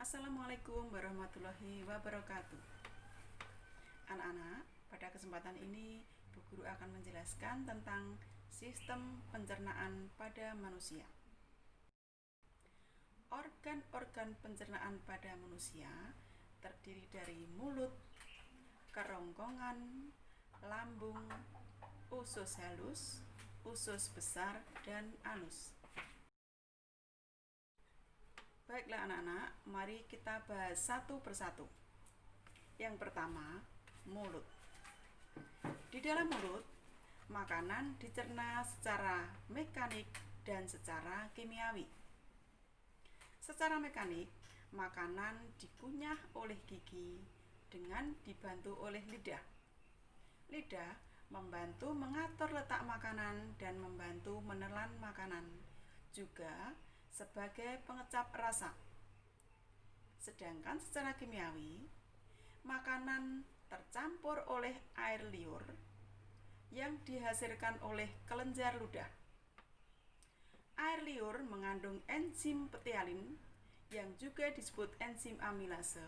Assalamualaikum warahmatullahi wabarakatuh. Anak-anak, pada kesempatan ini Bu Guru akan menjelaskan tentang sistem pencernaan pada manusia. Organ-organ pencernaan pada manusia terdiri dari mulut, kerongkongan, lambung, usus halus, usus besar, dan anus. Baiklah anak-anak, mari kita bahas satu persatu. Yang pertama, mulut. Di dalam mulut, makanan dicerna secara mekanik dan secara kimiawi. Secara mekanik, makanan dikunyah oleh gigi dengan dibantu oleh lidah. Lidah membantu mengatur letak makanan dan membantu menelan makanan, juga sebagai pengecap rasa. Sedangkan secara kimiawi, makanan tercampur oleh air liur yang dihasilkan oleh kelenjar ludah. Air liur mengandung enzim ptyalin yang juga disebut enzim amilase,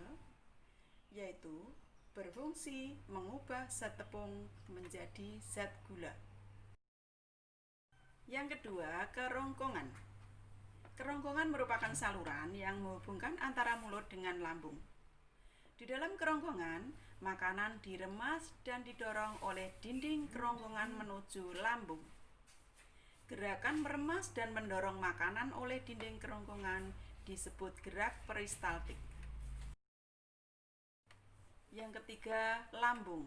yaitu berfungsi mengubah zat tepung menjadi zat gula. Yang kedua, kerongkongan. Kerongkongan merupakan saluran yang menghubungkan antara mulut dengan lambung. Di dalam kerongkongan, makanan diremas dan didorong oleh dinding kerongkongan menuju lambung. Gerakan meremas dan mendorong makanan oleh dinding kerongkongan disebut gerak peristaltik. Yang ketiga, lambung.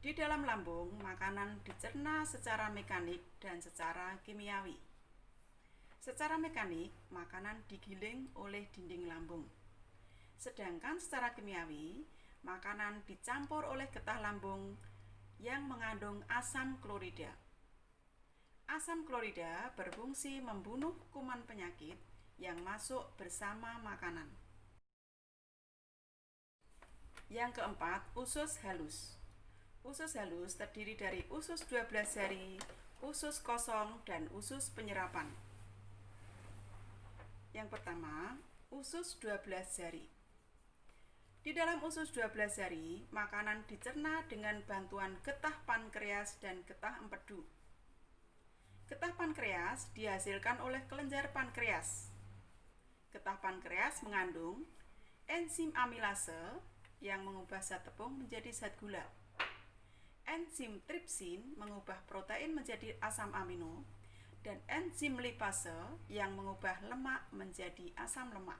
Di dalam lambung, makanan dicerna secara mekanik dan secara kimiawi. Secara mekanik, makanan digiling oleh dinding lambung. Sedangkan secara kimiawi, makanan dicampur oleh getah lambung yang mengandung asam klorida. Asam klorida berfungsi membunuh kuman penyakit yang masuk bersama makanan. Yang keempat, usus halus. Usus halus terdiri dari usus 12 jari, usus kosong, dan usus penyerapan. Yang pertama, usus 12 jari. Di dalam usus 12 jari, makanan dicerna dengan bantuan getah pankreas dan getah empedu. Getah pankreas dihasilkan oleh kelenjar pankreas. Getah pankreas mengandung enzim amilase yang mengubah zat tepung menjadi zat gula. Enzim tripsin mengubah protein menjadi asam amino, dan enzim lipase yang mengubah lemak menjadi asam lemak.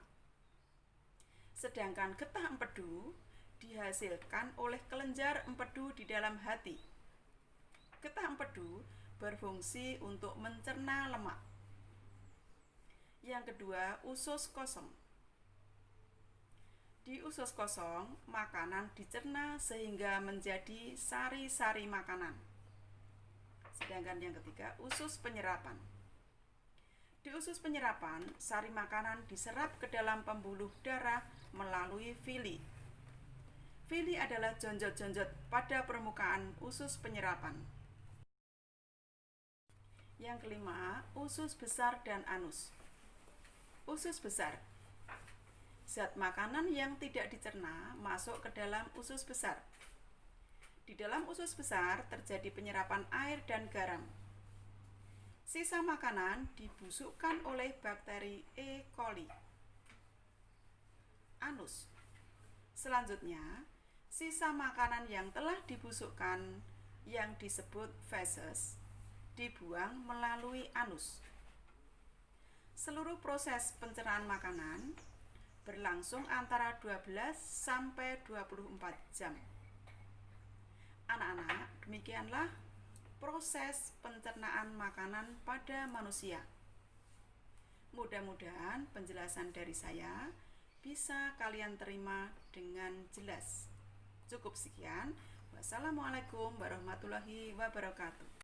Sedangkan getah empedu dihasilkan oleh kelenjar empedu di dalam hati. Getah empedu berfungsi untuk mencerna lemak. Yang kedua, usus kosong. Di usus kosong, makanan dicerna sehingga menjadi sari-sari makanan. Sedangkan yang ketiga, usus penyerapan. Di usus penyerapan, sari makanan diserap ke dalam pembuluh darah melalui vili. Vili adalah jonjot-jonjot pada permukaan usus penyerapan. Yang kelima, usus besar dan anus. Usus besar. Zat makanan yang tidak dicerna masuk ke dalam usus besar. Di dalam usus besar terjadi penyerapan air dan garam. Sisa makanan dibusukkan oleh bakteri E. coli. Anus. Selanjutnya, sisa makanan yang telah dibusukkan yang disebut feses dibuang melalui anus. Seluruh proses pencernaan makanan berlangsung antara 12 sampai 24 jam. Anak-anak, demikianlah proses pencernaan makanan pada manusia. Mudah-mudahan penjelasan dari saya bisa kalian terima dengan jelas. Cukup sekian. Wassalamualaikum warahmatullahi wabarakatuh.